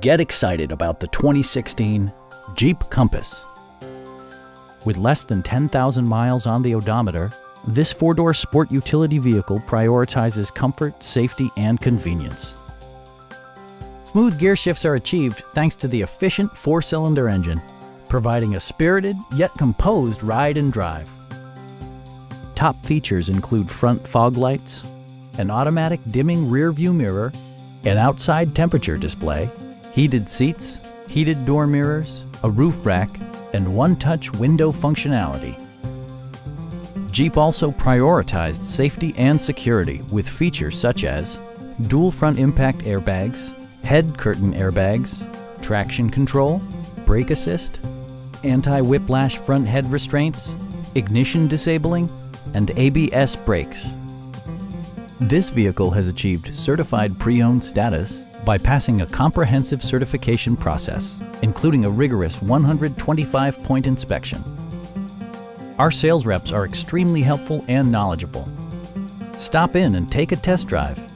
Get excited about the 2016 Jeep Compass. With less than 10,000 miles on the odometer, this four-door sport utility vehicle prioritizes comfort, safety, and convenience. Smooth gear shifts are achieved thanks to the efficient four-cylinder engine, providing a spirited yet composed ride and drive. Top features include front fog lights, an automatic dimming rear-view mirror, an outside temperature display, heated seats, heated door mirrors, a roof rack, and one-touch window functionality. Jeep also prioritized safety and security with features such as dual front impact airbags, head curtain airbags, traction control, brake assist, anti-whiplash front head restraints, ignition disabling, and ABS brakes. This vehicle has achieved certified pre-owned status by passing a comprehensive certification process, including a rigorous 125-point inspection. Our sales reps are extremely helpful and knowledgeable. Stop in and take a test drive.